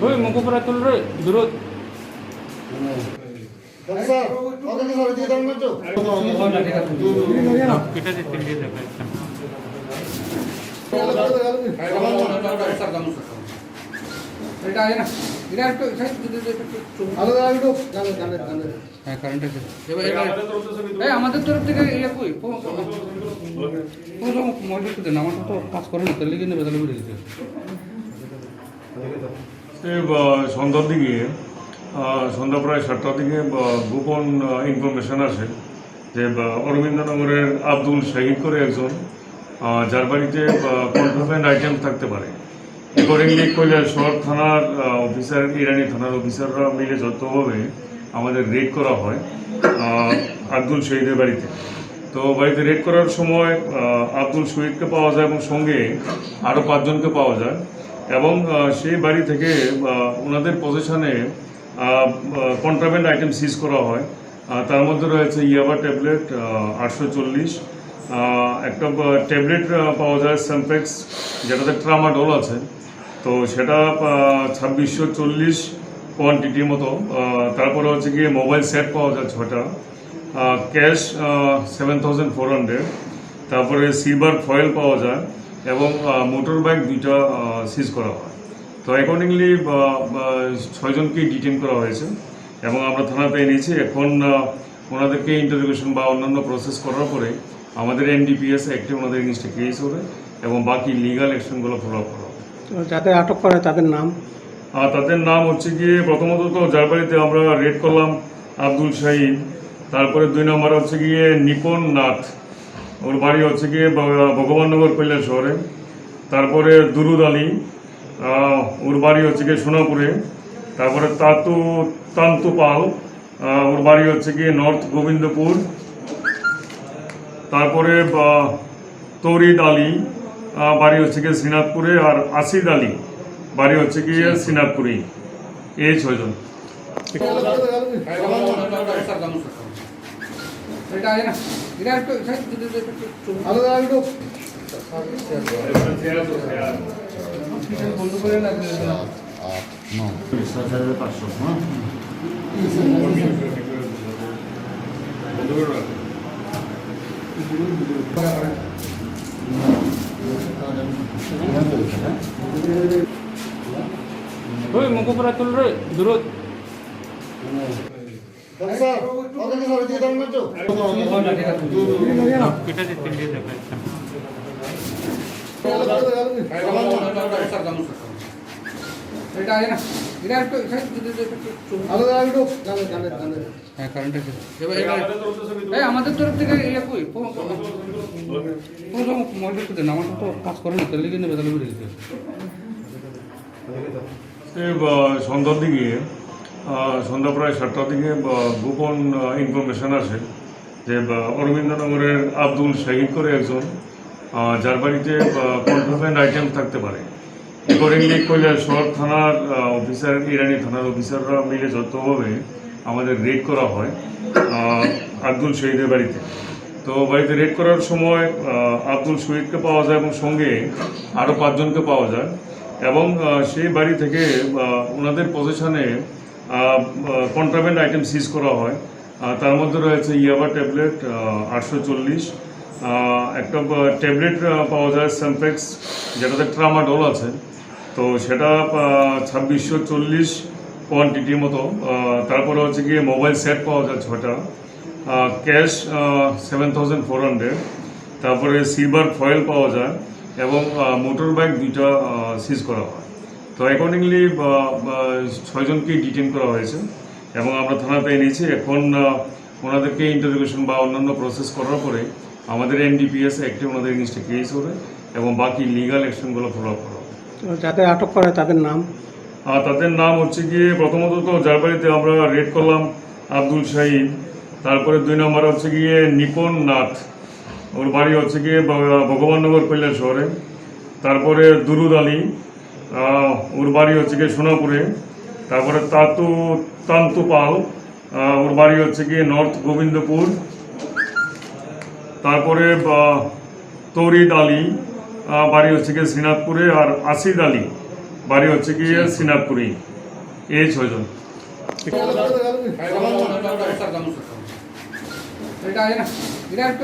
Uy, muka pura tulur, durut. Kita tinggi dekat. আমাদের তরফ থেকে ইয়ে কই মজুর দেন আমার তো কাজ করে না তাহলে কিন্তু বেতালে বেরিয়ে গেছে সন্ধ্যার দিকে সন্ধ্যা প্রায় 7টার দিকে গোপন ইনফরমেশন আসে যে অরবিন্দনগরের আব্দুল শাহিদ করে একজন যার বাড়িতে কন্ট্রাব্যান্ড আইটেম থাকতে পারে। অ্যাকর্ডিংলি কৈলাসহর থানার অফিসার, ইরানি থানার অফিসাররা মিলে যৌথভাবে আমাদের রেড করা হয় আব্দুল শহীদের বাড়িতে। তো বাড়িতে রেড করার সময় আব্দুল শহীদকে পাওয়া যায় এবং সঙ্গে আরও 5 জনকে পাওয়া যায় এবং সেই বাড়ি থেকে ওনাদের পজিশনে কন্ট্রাব্যান্ড আইটেম সিজ করা হয়। তার মধ্যে রয়েছে ইয়াবা ট্যাবলেট 840, একটা ট্যাবলেট পাওয়া যায় স্যাম্পেক্স যেটাতে ট্রামাডোল আছে, তো সেটা 2640 কোয়ান্টিটির মতো। তারপরে হচ্ছে গিয়ে মোবাইল সেট পাওয়া যায় 6টা, ক্যাশ 7400, তারপরে সিলভার ফয়েল পাওয়া যায় এবং মোটর বাইক 2টা সিজ করা হয়। তো অ্যাকর্ডিংলি 6 জনকেই ডিটেইন করা হয়েছে এবং আমরা থানাতে এনেছি। এখন ওনাদেরকে ইন্টারোগেশন বা অন্যান্য প্রসেস করার পরে আমাদের এনডিপিএস অ্যাক্টে ওনাদের এগেইনস্টে কেস হবে এবং বাকি লিগাল অ্যাকশনগুলো ফলো আপ করা হবে। যাদের আটক করে তাদের নাম হচ্ছে গিয়ে প্রথমত তো যার বাড়িতে আমরা রেড করলাম আব্দুল শাহিদ, তারপরে 2 নম্বর হচ্ছে গিয়ে নিপন নাথ, ওর বাড়ি হচ্ছে গিয়ে ভগবাননগর কৈলাসহরে। তারপরে দুরুদ আলী, ওর বাড়ি হচ্ছে গিয়ে সোনাপুরে। তারপরে তান্তু পাল, ওর বাড়ি হচ্ছে গিয়ে নর্থ গোবিন্দপুর। তারপরে তৌরিদ আলী, বাড়ি হচ্ছে গিয়ে শ্রীনাথপুরে। আর আসিদ আলী, বাড়ি হচ্ছে গিয়ে শ্রীনাথপুরেই। এই 6 জন। Uy, muka pura tulur, durut. Kita tinggi dekat. আমাদের তরফ থেকে ইয়ে কই মজুর দেন আমার তো কাজ করে না তাহলে কিন্তু বেতালে বেরিয়ে গেছে সন্ধ্যার দিকে সন্ধ্যা প্রায় 7টার দিকে গোপন ইনফরমেশন আসে যে অরবিন্দনগরের আব্দুল শাহিদ করে একজন যার বাড়িতে কন্ট্রাব্যান্ড আইটেম থাকতে পারে। অ্যাকর্ডিংলি কৈলাসহর থানার অফিসার, ইরানি থানার অফিসাররা মিলে যৌথভাবে আমাদের রেড করা হয় আব্দুল শহীদের বাড়িতে। তো বাড়িতে রেড করার সময় আব্দুল শহীদকে পাওয়া যায় এবং সঙ্গে আরও 5 জনকে পাওয়া যায় এবং সেই বাড়ি থেকে ওনাদের পজিশনে কন্ট্রাব্যান্ড আইটেম সিজ করা হয়। তার মধ্যে রয়েছে ইয়াবা ট্যাবলেট 840, একটা ট্যাবলেট পাওয়া যায় স্যাম্পেক্স যেটাতে ট্রামাডোল আছে, তো সেটা 2640 কোয়ান্টিটির মতো। তারপরে হচ্ছে গিয়ে মোবাইল সেট পাওয়া যায় 6টা, ক্যাশ 7400, তারপরে সিলভার ফয়েল পাওয়া যায় এবং মোটর বাইক 2টা সিজ করা হয়। তো অ্যাকর্ডিংলি 6 জনকেই ডিটেইন করা হয়েছে এবং আমরা থানাতে এনেছি। এখন ওনাদেরকে ইন্টারোগেশন বা অন্যান্য প্রসেস করার পরে আমাদের এনডিপিএস অ্যাক্টে ওনাদের এগেইনস্টে কেস হবে এবং বাকি লিগাল অ্যাকশনগুলো ফলো আপ করা হবে। যাদের আটক করে তাদের নাম হচ্ছে গিয়ে প্রথমত তো যার বাড়িতে আমরা রেড করলাম আব্দুল শাহিদ, তারপরে 2 নম্বর হচ্ছে গিয়ে নিপন নাথ, ওর বাড়ি হচ্ছে গিয়ে ভগবাননগর কৈলাসহরে। তারপরে দুরুদ আলী, ওর বাড়ি হচ্ছে গিয়ে সোনাপুরে। তারপরে তান্তু পাল, ওর বাড়ি হচ্ছে গিয়ে নর্থ গোবিন্দপুর। তারপরে তৌরিদ আলী, বাড়ি হচ্ছে গিয়ে শ্রীনাথপুরে, আর আসিদ আলী বাড়ি হচ্ছে গিয়ে শ্রীনাথপুরেই। এই 6 জন। এটা আয় না এটা একটু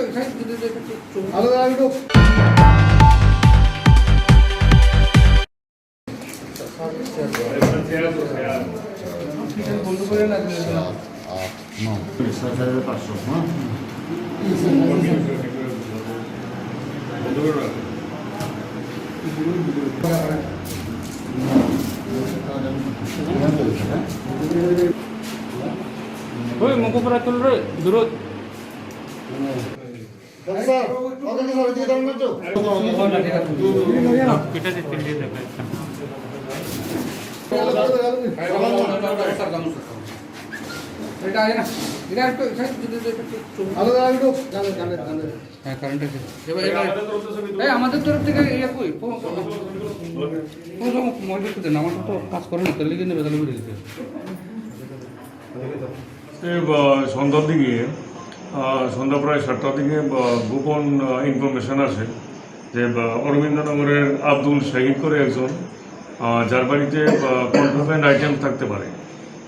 বন্ধ করে না ওই মুখোপরা তুল রে দূরত এটা দেখতে দিয়ে দেখা এটা আয় না এটা একটু হ্যাঁ কারেন্ট আছে এই আমাদের তরফ থেকে ইয়ে কই কোনো মজা করতে না আমার তো কাজ করে না তাহলে কিন্তু বেতালে বেরিয়ে দিতে সন্ধ্যার দিকে সন্ধ্যা প্রায় 7টার দিকে গোপন ইনফরমেশন আসে যে অরবিন্দনগরের আব্দুল শাহিদ করে একজন, যার বাড়িতে কন্ট্রাব্যান্ড আইটেম থাকতে পারে।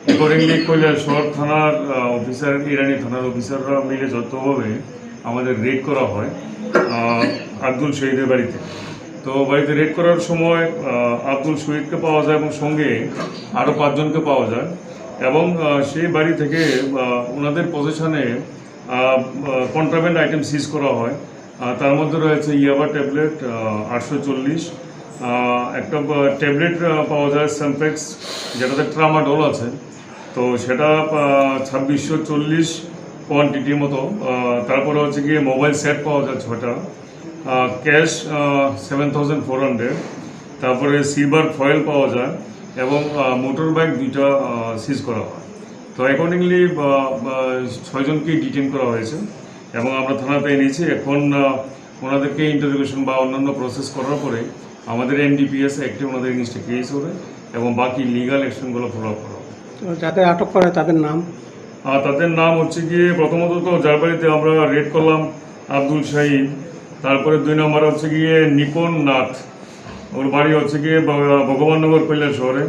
অ্যাকর্ডিংলি কৈলাসহর থানার অফিসার, ইরানি থানার অফিসাররা মিলে যৌথভাবে আমাদের রেড করা হয় আব্দুল শহীদের বাড়িতে। তো বাড়িতে রেড করার সময় আব্দুল শহীদকে পাওয়া যায় এবং সঙ্গে আরও 5 জনকে পাওয়া যায়, এবং সেই বাড়ি থেকে ওনাদের পজিশনে কন্ট্রাব্যান্ড আইটেম সিজ করা হয়। তার মধ্যে রয়েছে ইয়াবা ট্যাবলেট 840, একটা ট্যাবলেট পাওয়া যায় স্যাম্পেক্স, যেটাতে ট্রামাডল আছে, তো সেটা 2640 কোয়ান্টিটির মতো। তারপরে হচ্ছে গিয়ে মোবাইল সেট পাওয়া যায় 6টা, ক্যাশ 7400, তারপরে সিলভার ফয়েল পাওয়া যায়, এবং মোটর বাইক 2টা সিজ করা হয়। তো অ্যাকর্ডিংলি 6 জনকেই ডিটেইন করা হয়েছে এবং আমরা থানাতে এনেছি। এখন ওনাদেরকে ইন্টারোগেশন বা অন্যান্য প্রসেস করার পরে আমাদের এনডিপিএস অ্যাক্টে ওনাদের এগেইনস্টে কেস হবে এবং বাকি লিগাল অ্যাকশনগুলো ফলো আপ করা হবে। যাদের আটক করে তাদের নাম? তাদের নাম হচ্ছে গিয়ে প্রথমত তো যার বাড়িতে আমরা রেড করলাম আব্দুল শাহিদ, তারপরে 2 নম্বর হচ্ছে গিয়ে নিপন নাথ, ওর বাড়ি হচ্ছে গিয়ে ভগবাননগর কৈলাসহরে।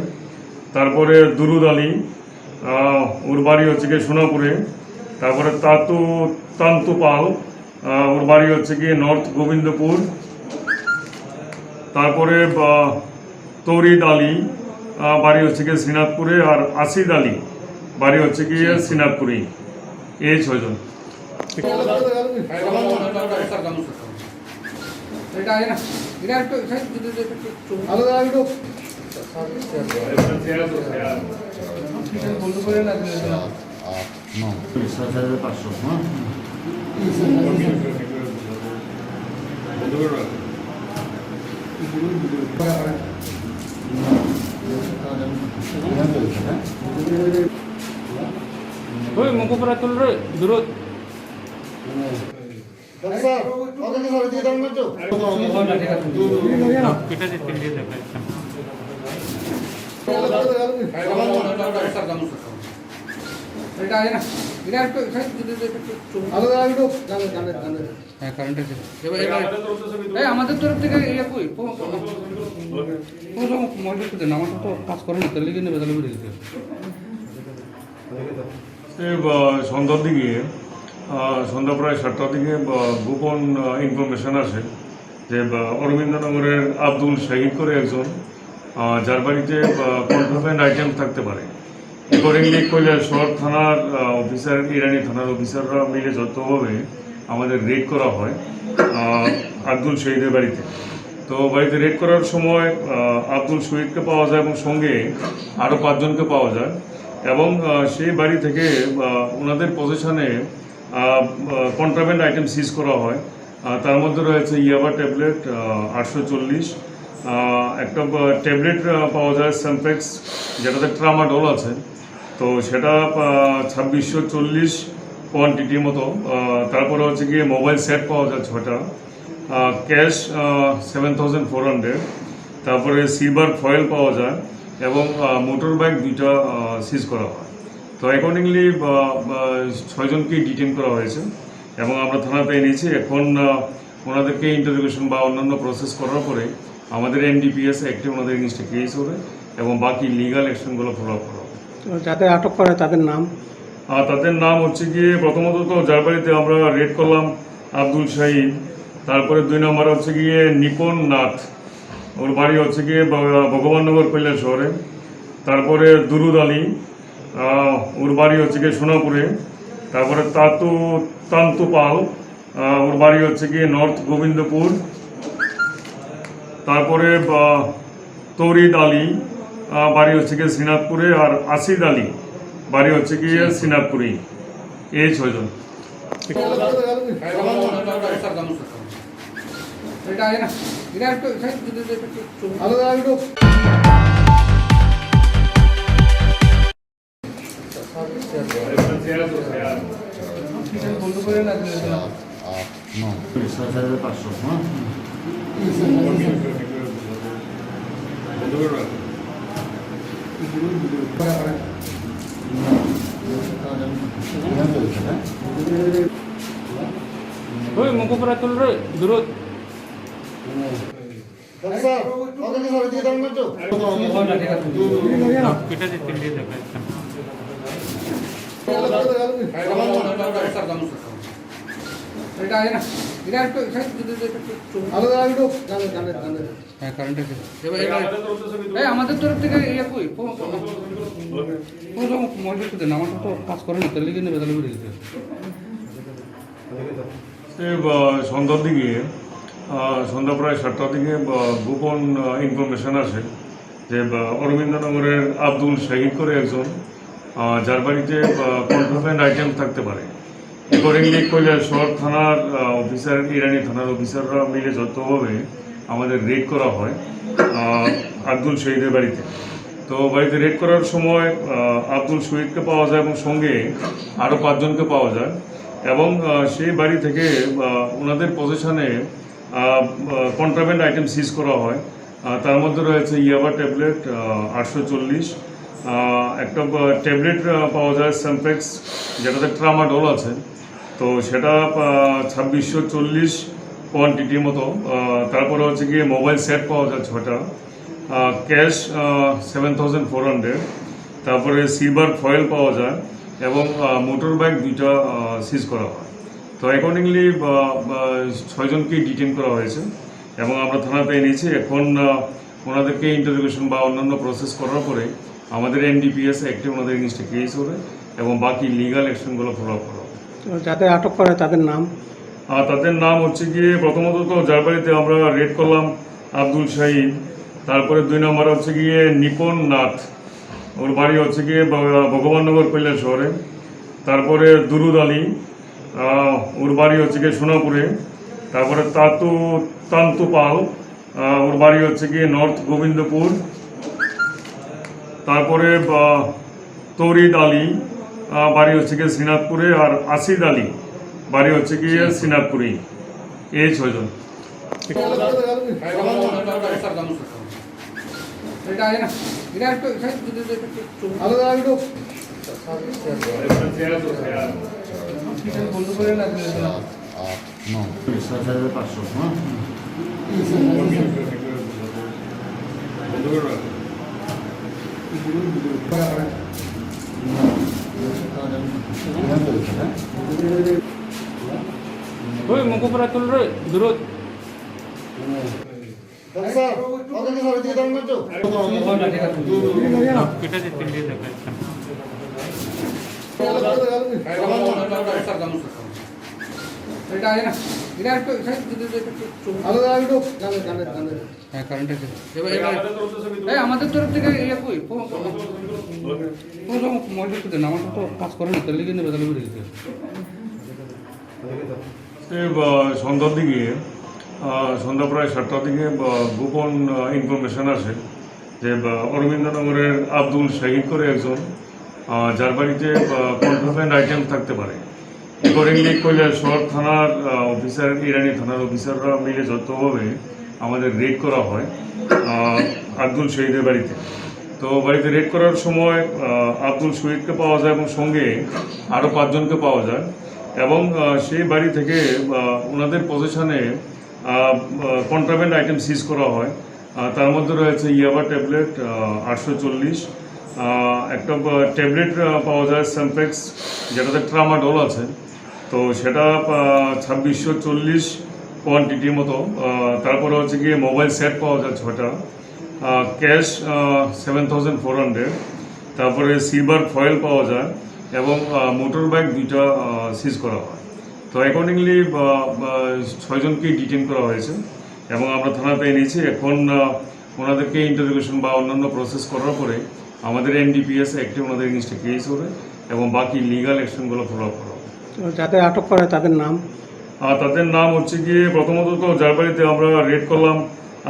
তারপরে দুরুদ আলী, ওর বাড়ি হচ্ছে গিয়ে সোনাপুরে। তারপরে তান্তু পাল, ওর বাড়ি হচ্ছে গিয়ে নর্থ গোবিন্দপুর। তারপরে তৌরিদ আলী, বাড়ি হচ্ছে গিয়ে শ্রীনাথপুরে, আর আসিদ আলী বাড়ি হচ্ছে গিয়ে শ্রীনাথপুরেই। এই 6 জন। এটা আয় না এটা একটু বন্ধ করে না ওই মুখোপরা তুল রে দূরত এটা দেখতে দিয়ে দেখা এটা আয় না এটা একটু হ্যাঁ কারেন্ট আছে এই আমাদের তরফ থেকে ইয়ে কই কোনো মজা করতে না আমার তো কাজ করে না তাহলে কিন্তু বেতালে বেরিয়ে দিতে সন্ধ্যার দিকে সন্ধ্যা প্রায় 7টার দিকে গোপন ইনফরমেশন আসে যে অরবিন্দনগরের আব্দুল শাহিদ করে একজন, যার বাড়িতে কন্ট্রাব্যান্ড আইটেম থাকতে পারে। অ্যাকর্ডিংলি কৈলাসহর থানার অফিসার, ইরানি থানার অফিসাররা মিলে যৌথভাবে আমাদের রেড করা হয় আব্দুল শহীদের বাড়িতে। তো বাড়িতে রেড করার সময় আব্দুল শহীদকে পাওয়া যায় এবং সঙ্গে আরও 5 জনকে পাওয়া যায়, এবং সেই বাড়ি থেকে ওনাদের পজিশনে কন্ট্রাব্যান্ড আইটেম সিজ করা হয়। তার মধ্যে রয়েছে ইয়াবা ট্যাবলেট 840, একটা ট্যাবলেট পাওয়া যায় স্যাম্পেক্স, যেটাতে ট্রামাডল আছে, তো সেটা 2640 কোয়ান্টিটির মতো। তারপরে হচ্ছে গিয়ে মোবাইল সেট পাওয়া যায় 6টা, ক্যাশ 7400, তারপরে সিলভার ফয়েল পাওয়া যায়, এবং মোটর বাইক 2টা সিজ করা হয়। তো অ্যাকর্ডিংলি 6 জনকেই ডিটেইন করা হয়েছে এবং আমরা থানাতে এনেছি। এখন ওনাদেরকে ইন্টারোগেশন বা অন্যান্য প্রসেস করার পরে আমাদের এনডিপিএস অ্যাক্টে ওনাদের এগেনস্টে কেস হবে এবং বাকি লিগাল অ্যাকশনগুলো ফলো আপ করা হবে। তো যাদের আটক করে তাদের নাম? আর তাদের নাম হচ্ছে গিয়ে প্রথমত তো যার বাড়িতে আমরা রেড করলাম আব্দুল শাহিদ, তারপরে 2 নম্বর হচ্ছে গিয়ে নিপন নাথ, ওর বাড়ি হচ্ছে গিয়ে ভগবাননগর কৈলাস শহরে। তারপরে দুরুদ আলী, ওর বাড়ি হচ্ছে গিয়ে সোনাপুরে। তারপরে তান্তু পাল, ওর বাড়ি হচ্ছে গিয়ে নর্থ গোবিন্দপুর। তারপরে তৌরিদ আলী, বাড়ি হচ্ছে গিয়ে শ্রীনাথপুরে। আর আসিদ আলী, বাড়ি হচ্ছে গিয়ে শ্রীনাথপুরেই। এই 6 জন। এটা আয় না, এটা একটু সাইড দিতে একটু আলাদা একটু বন্ধ করে না ওই মুখোপরা তুল রে দূরত স্যার ওকে কি সরে দিয়ে দাও না তো কেটে দিতে দিয়ে দেবে এটা আয় না, এটা একটু সাইড দিতে একটু আলাদা একটু হ্যাঁ কারেন্ট আছে। এবার এই আমাদের তরফ থেকে ইয়ে কই কোনো মহিলা দেন, আমার তো কাজ করে না, তাহলে কিনে বেতালে বেরিয়ে দিতে সন্ধ্যার দিকে সন্ধ্যা প্রায় 7টার দিকে গোপন ইনফরমেশন আসে যে অরবিন্দনগরের আব্দুল শাহিদ করে একজন, যার বাড়িতে কন্ট্রাব্যান্ড আইটেম থাকতে পারে। অ্যাকর্ডিংলি কৈলাসহর থানার অফিসার, ইরানি থানার অফিসাররা মিলে যৌথভাবে আমাদের রেড করা হয় আব্দুল শহীদের বাড়িতে। তো বাড়িতে রেড করার সময় আব্দুল শহীদকে পাওয়া যায় এবং সঙ্গে আরও 5 জনকে পাওয়া যায় এবং সেই বাড়ি থেকে ওনাদের পজিশনে কন্ট্রাব্যান্ড আইটেম সিজ করা হয়। তার মধ্যে রয়েছে ইয়াবা ট্যাবলেট 840, একটা ট্যাবলেট পাওয়া যায় স্যাম্পেক্স, যেটাতে ট্রামাডোল আছে, তো সেটা 2640 কোয়ান্টিটির মতো। তারপরে হচ্ছে গিয়ে মোবাইল সেট পাওয়া যায় 6টা, ক্যাশ 7400, তারপরে সিলভার ফয়েল পাওয়া যায় এবং মোটর বাইক 2টা সিজ করা হয়। তো অ্যাকর্ডিংলি 6 জনকেই ডিটেন করা হয়েছে এবং আমরা থানাতে এনেছি। এখন ওনাদেরকে ইন্টারোগেশন বা অন্যান্য প্রসেস করার পরে আমাদের এনডিপিএস অ্যাক্টে ওনাদের এগেনস্টে কেস হবে এবং বাকি লিগাল অ্যাকশনগুলো ফলো আপ করা হবে। তো যাদের আটক করে তাদের নাম? আর তাদের নাম হচ্ছে গিয়ে প্রথমত তো যার বাড়িতে আমরা রেড করলাম আব্দুল শাহিদ, তারপরে 2 নম্বর হচ্ছে গিয়ে নিপন নাথ, ওর বাড়ি হচ্ছে গিয়ে ভগবাননগর কৈলাস শহরে। তারপরে দুরুদ আলী, ওর বাড়ি হচ্ছে গিয়ে সোনাপুরে। তারপরে তান্তু পাল, ওর বাড়ি হচ্ছে গিয়ে নর্থ গোবিন্দপুর। তারপরে তৌরিদ আলী, বাড়ি হচ্ছে গিয়ে শ্রীনাথপুরে। আর আসিদ আলী, বাড়ি হচ্ছে গিয়ে শ্রীনাথপুরেই। এই 6 জন। এটা আয় না, এটা একটু সাইড দিতে একটু আলাদা একটু বন্ধ করে না ওই মুখোপরা তুল রে দূরত স্যার ওকে কি সরে দিয়ে দাও না তো কেটে দিতে দিয়ে দেবে এটা আয় না, এটা একটু সাইড দিতে একটু আলাদা একটু হ্যাঁ কারেন্ট আছে। এবার এই আমাদের তরফ থেকে ইয়ে কই কোনো মহিলা দেন, আমার তো কাজ করে না, তাহলে কিনে বেতালে বেরিয়ে দিতে সন্ধ্যার দিকে সন্ধ্যা প্রায় 7টার দিকে গোপন ইনফরমেশন আসে যে অরবিন্দনগরের আব্দুল শাহিদ করে একজন, যার বাড়িতে কন্ট্রাব্যান্ড আইটেম থাকতে পারে। অ্যাকর্ডিংলি কৈলাসহর থানার অফিসার, ইরানি থানার অফিসাররা মিলে যৌথভাবে আমাদের রেড করা হয় আব্দুল শহীদের বাড়িতে। তো বাড়িতে রেড করার সময় আব্দুল শহীদকে পাওয়া যায় এবং সঙ্গে আরও 5 জনকে পাওয়া যায় এবং সেই বাড়ি থেকে ওনাদের পজিশনে কন্ট্রাব্যান্ড আইটেম সিজ করা হয়। তার মধ্যে রয়েছে ইয়াবা ট্যাবলেট 840, একটা ট্যাবলেট পাওয়া যায় সেমপ্লেক্স, যেটাতে ট্রামাডোল আছে, তো সেটা 2640 কোয়ান্টিটির মতো। তারপরে হচ্ছে গিয়ে মোবাইল সেট পাওয়া যায় 6টা, ক্যাশ 7400, তারপরে সিলভার ফয়েল পাওয়া যায় এবং মোটর বাইক 2টা সিজ করা হয়। তো অ্যাকর্ডিংলি 6জনকেই ডিটেইন করা হয়েছে এবং আমরা থানাতে এনেছি। এখন ওনাদেরকে ইন্টারোগেশন বা অন্যান্য প্রসেস করার পরে আমাদের এনডিপিএস অ্যাক্টে ওনাদের এগেইনস্টে কেস হবে এবং বাকি লিগাল অ্যাকশনগুলো ফলো আপ করা হবে। তো যাদের আটক করে তাদের নাম? তাদের নাম হচ্ছে গিয়ে প্রথমত তো যার বাড়িতে আমরা রেড করলাম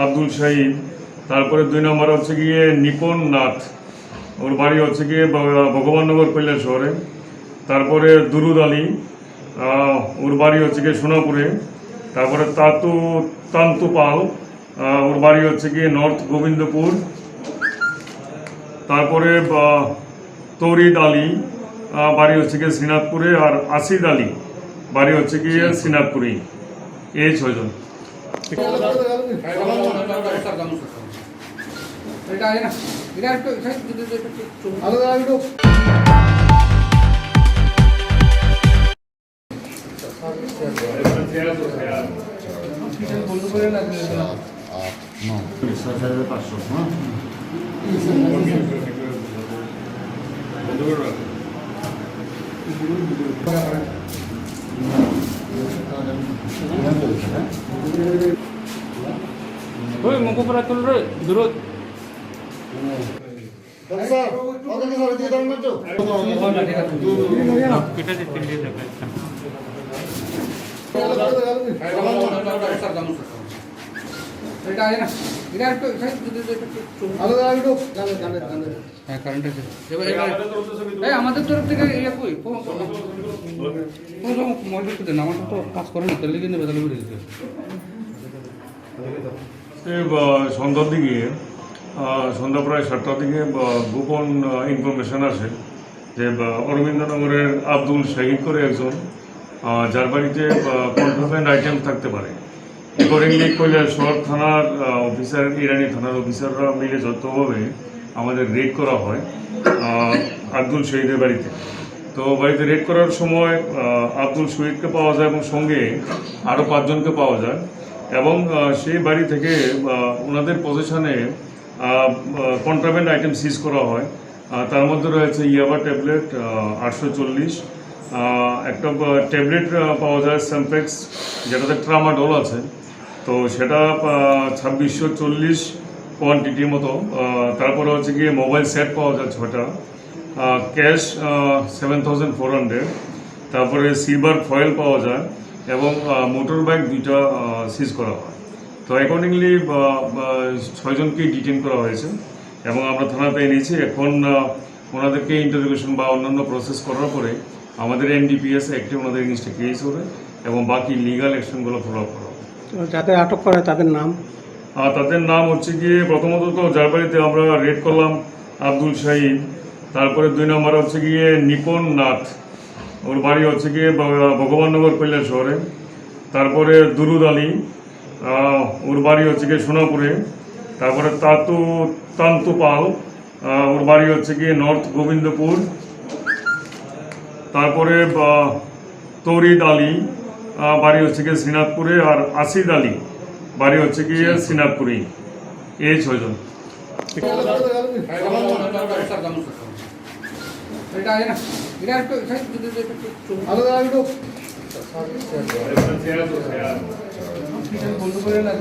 আব্দুল শাহিদ, তারপরে 2 নম্বর হচ্ছে গিয়ে নিপন নাথ, ওর বাড়ি হচ্ছে গিয়ে ভগবাননগর কৈলাস শহরে। তারপরে দুরুদ আলী, ওর বাড়ি হচ্ছে গিয়ে সোনাপুরে। তারপরে তান্তু পাল, ওর বাড়ি হচ্ছে গিয়ে নর্থ গোবিন্দপুর। তারপরে তৌরিদ আলী, বাড়ি হচ্ছে গিয়ে শ্রীনাথপুরে। আর আসিদ আলী, বাড়ি হচ্ছে গিয়ে শ্রীনাথপুরেই। এই 6জন। এটা একটু আলাদা একটু বন্ধ করে না ওই মুখ উপরে তুল রে দূরত স্যার ওদেরকে স্যার এদিকে দাঁড়ান না তো কেটে দিতে দিয়ে দেখে এটা একটু আলাদা একটু হ্যাঁ কারেন্টের এই আমাদের তরফ থেকে ইয়ে কই কোনো মজুর দেন, আমাদের তো কাজ করে না, তাহলে কিন্তু বেতালে বেরিয়ে দিতে সন্ধ্যার দিকে সন্ধ্যা প্রায় 7টার দিকে গোপন ইনফরমেশন আসে যে অরবিন্দনগরের আব্দুল শাহিদ করে একজন, যার বাড়িতে কন্ট্রাব্যান্ড আইটেম থাকতে পারে। অ্যাকর্ডিংলি কৈলাস শহর থানার অফিসার, ইরানি থানার অফিসাররা মিলে যৌথভাবে আমাদের রেড করা হয় আব্দুল শহীদের বাড়িতে। তো বাড়িতে রেড করার সময় আব্দুল শহীদকে পাওয়া যায় এবং সঙ্গে আরও 5জনকে পাওয়া যায় এবং সেই বাড়ি থেকে ওনাদের পজিশনে কন্ট্রাব্যান্ড আইটেম সিজ করা হয়। তার মধ্যে রয়েছে ইয়াবা ট্যাবলেট 840, একটা ট্যাবলেট পাওয়া যায় সেমপ্লেক্স, যেটাতে ট্রামাডোল আছে, তো সেটা 2640 কোয়ান্টিটির মতো। তারপরে হচ্ছে গিয়ে মোবাইল সেট পাওয়া যায় 6টা, ক্যাশ 7400, তারপরে সিলভার ফয়েল পাওয়া যায় এবং মোটর বাইক 2টা সিজ করা হয়। তো অ্যাকর্ডিংলি 6জনকেই ডিটেইন করা হয়েছে এবং আমরা থানাতে এনেছি। এখন ওনাদেরকে ইন্টারোগেশন বা অন্যান্য প্রসেস করার পরে আমাদের এনডিপিএস অ্যাক্টে ওনাদের এগেইনস্টে কেস হবে এবং বাকি লিগাল অ্যাকশনগুলো ফলো আপ করা হবে। তো যাদের আটক করে তাদের নাম? তাদের নাম হচ্ছে গিয়ে প্রথমত তো যার বাড়িতে আমরা রেড করলাম আব্দুল শাহিদ, তারপরে 2 নম্বর হচ্ছে গিয়ে নিপন নাথ, ওর বাড়ি হচ্ছে গিয়ে ভগবাননগর কৈলাস শহরে। তারপরে দুরুদ আলী, ওর বাড়ি হচ্ছে গিয়ে সোনাপুরে। তারপরে তান্তু পাল, ওর বাড়ি হচ্ছে গিয়ে নর্থ গোবিন্দপুর। তারপরে তৌরিদ আলী, বাড়ি হচ্ছে গিয়ে শ্রীনাথপুরে। আর আসিদ আলী, বাড়ি হচ্ছে গিয়ে শ্রীনাথপুরেই। এই 6জন। এটা একটু আলাদা একটু বন্ধ করে না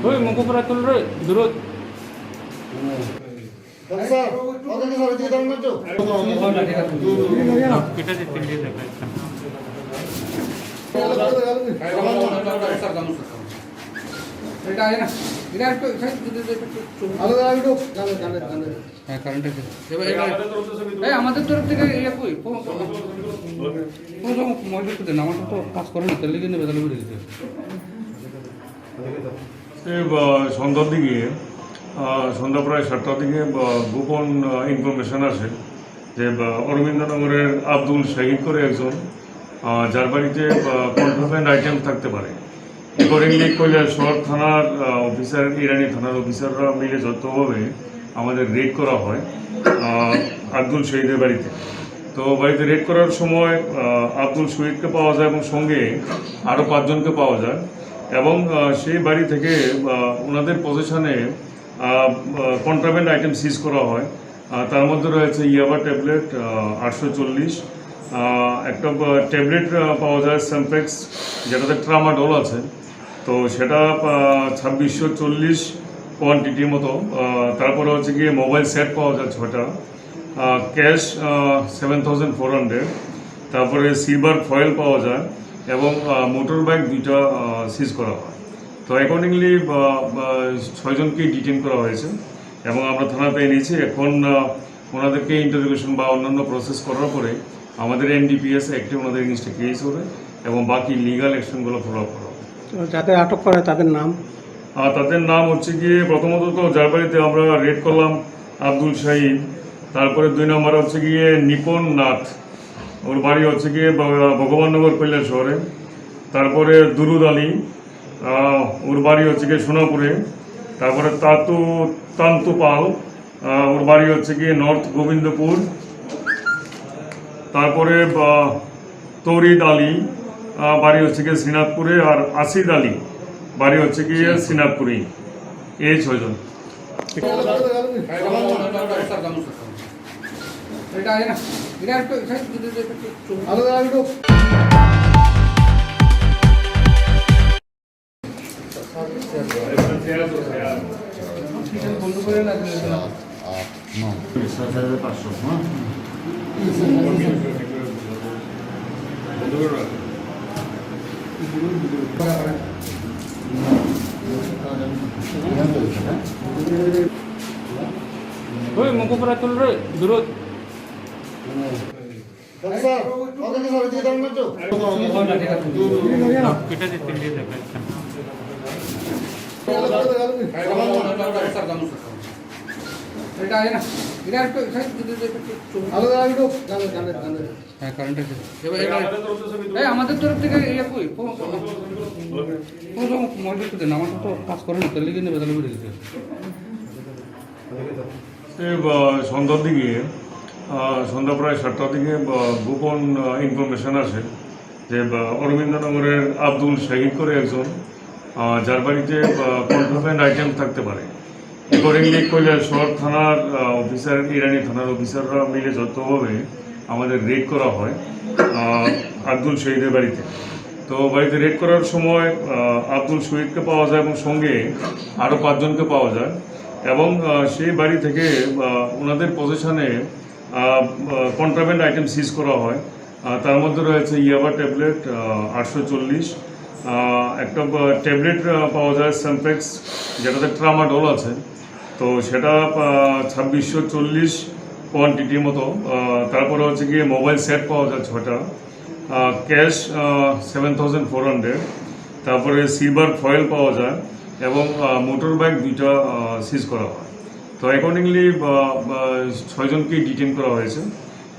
ওই মুখ উপরে তুল রে দূরত স্যার ওদেরকে স্যার এদিকে দাঁড়ান না তো কেটে দিতে দিয়ে দেখে এটা আয় না এটা একটু সাইড দিতে আলাদা একটু হ্যাঁ কারেন্ট আছে এই আমাদের তরফ থেকে ইয়ে কই কোনো মহিলা দেন আমার তো কাজ করে না তেলে কিনে বেদালে বেরিয়ে দিতে সন্ধ্যার দিকে সন্ধ্যা প্রায় 7টার দিকে গোপন ইনফরমেশন আসে যে অরবিন্দনগরের আব্দুল শাহিদ করে একজন যার বাড়িতে কন্ট্রাব্যান্ড আইটেম থাকতে পারে। অ্যাকর্ডিংলি কৈলাসহর থানার অফিসার, ইরানি থানার অফিসাররা মিলে যৌথভাবে আমাদের রেড করা হয় আব্দুল শহীদের বাড়িতে। তো বাড়িতে রেড করার সময় আব্দুল শহীদকে পাওয়া যায় এবং সঙ্গে আরও 5 জনকে পাওয়া যায় এবং সেই বাড়ি থেকে ওনাদের পজিশনে কন্ট্রাব্যান্ড আইটেম সিজ করা হয়। তার মধ্যে রয়েছে ইয়াবা ট্যাবলেট 840, একটা ট্যাবলেট পাওয়া যায় স্যাম্পেক্স যেটাতে ট্রামাডল আছে, তো সেটা 2640 কোয়ান্টিটির মতো। তারপরে হচ্ছে গিয়ে মোবাইল সেট পাওয়া যায় 6টা, ক্যাশ 7400, তারপরে সিলভার ফয়েল পাওয়া যায় এবং মোটর বাইক 2টা সিজ করা হয়। তো অ্যাকর্ডিংলি 6 জনকেই ডিটেইন করা হয়েছে এবং আমরা থানাতে এনেছি। এখন ওনাদেরকে ইন্টারোগেশন বা অন্যান্য প্রসেস করার পরে আমাদের এনডিপিএস অ্যাক্টে ওনাদের এগেইনস্টে কেস হবে এবং বাকি লিগাল অ্যাকশনগুলো ফলো আপ করা হবে। যাদের আটক করে তাদের নাম? তাদের নাম হচ্ছে গিয়ে প্রথমত তো যার বাড়িতে আমরা রেড করলাম আব্দুল শাহিদ, তারপরে 2 নম্বর হচ্ছে গিয়ে নিপন নাথ, ওর বাড়ি হচ্ছে গিয়ে ভগবাননগর কৈলাসহরে। তারপরে দুরুদ আলী, ওর বাড়ি হচ্ছে গিয়ে সোনাপুরে। তারপরে তান্তু পাল, ওর বাড়ি হচ্ছে গিয়ে নর্থ গোবিন্দপুর। তারপরে তৌরিদ আলী, বাড়ি হচ্ছে গিয়ে শ্রীনাথপুরে। আর আসিদ আলী, বাড়ি হচ্ছে গিয়ে শ্রীনাথপুরেই। এই 6 জন। এটা আয় না এটা একটু সাইড দিতে আলাদা একটু বন্ধ করে না ওই মুখোপরা তুল রে দূরত স্যার ওদেরকে সরে দিয়ে দাঁড়ান একটু কেটে দিতে দিয়ে দেখাচ্ছেন এটা আয় না এটা একটু সাইড দিতে আলাদা একটু হ্যাঁ কারেন্ট আছে এই আমাদের তরফ থেকে ইয়ে কই কোনো মহিলা দেন আমার তো কাজ করে না তেলে কিনে বেদালে বেরিয়ে দিতে সন্ধ্যার দিকে সন্ধ্যা প্রায় 7টার দিকে গোপন ইনফরমেশন আসে যে অরবিন্দনগরের আব্দুল শাহিদ করে একজন যার বাড়িতে কন্ট্রাব্যান্ড আইটেম থাকতে পারে। অ্যাকর্ডিংলি কৈলাসহর থানার অফিসার, ইরানি থানার অফিসাররা মিলে যৌথভাবে আমাদের রেড করা হয় আব্দুল শহীদের বাড়িতে। তো বাড়িতে রেড করার সময় আব্দুল শহীদকে পাওয়া যায় এবং সঙ্গে আরও 5 জনকে পাওয়া যায় এবং সেই বাড়ি থেকে ওনাদের পজিশনে কন্ট্রাব্যান্ড আইটেম সিজ করা হয়। তার মধ্যে রয়েছে ইয়াবা ট্যাবলেট 840, একটা ট্যাবলেট পাওয়া যায় স্যাম্পেক্স যেটাতে ট্রামাডল আছে, তো সেটা 2640 কোয়ান্টিটির মতো। তারপরে হচ্ছে গিয়ে মোবাইল সেট পাওয়া যায় 6টা, ক্যাশ 7400, তারপরে সিলভার ফয়েল পাওয়া যায় এবং মোটর বাইক 2টা সিজ করা হয়। তো অ্যাকর্ডিংলি 6 জনকেই ডিটেইন করা হয়েছে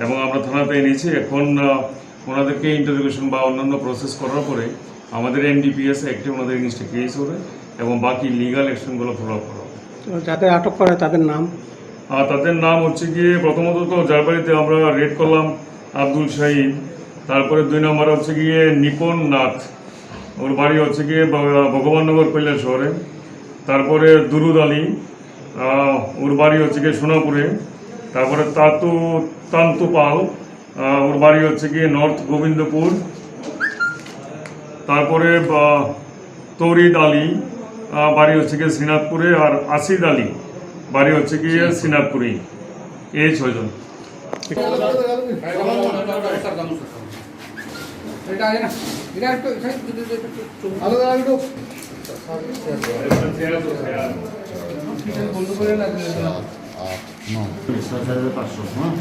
এবং আমরা থানাতে এনেছি। এখন ওনাদেরকে ইন্টারোগেশন বা অন্যান্য প্রসেস করার পরে আমাদের এনডিপিএস অ্যাক্টে ওনাদের এগেইনস্টে কেস হবে এবং বাকি লিগাল অ্যাকশনগুলো ফলো আপ করা হবে। যাদের আটক করে তাদের নাম? তাদের নাম হচ্ছে গিয়ে প্রথমত তো যার বাড়িতে আমরা রেড করলাম আব্দুল শাহিদ, তারপরে 2 নম্বর হচ্ছে গিয়ে নিপন নাথ, ওর বাড়ি হচ্ছে গিয়ে ভগবাননগর কৈলাসহরে। তারপরে দুরুদ আলী, ওর বাড়ি হচ্ছে গিয়ে সোনাপুরে। তারপরে তান্তু পাল, ওর বাড়ি হচ্ছে গিয়ে নর্থ গোবিন্দপুর। তারপরে তৌরিদ আলী, বাড়ি হচ্ছে গিয়ে শ্রীনাথপুরে। আর আসিদ আলী, বাড়ি হচ্ছে গিয়ে শ্রীনাথপুরেই। এই 6 জন। এটা আয় না এটা একটু সাইড দিতে আলাদা একটু বন্ধ করে না দিলে তো না। 500, হ্যাঁ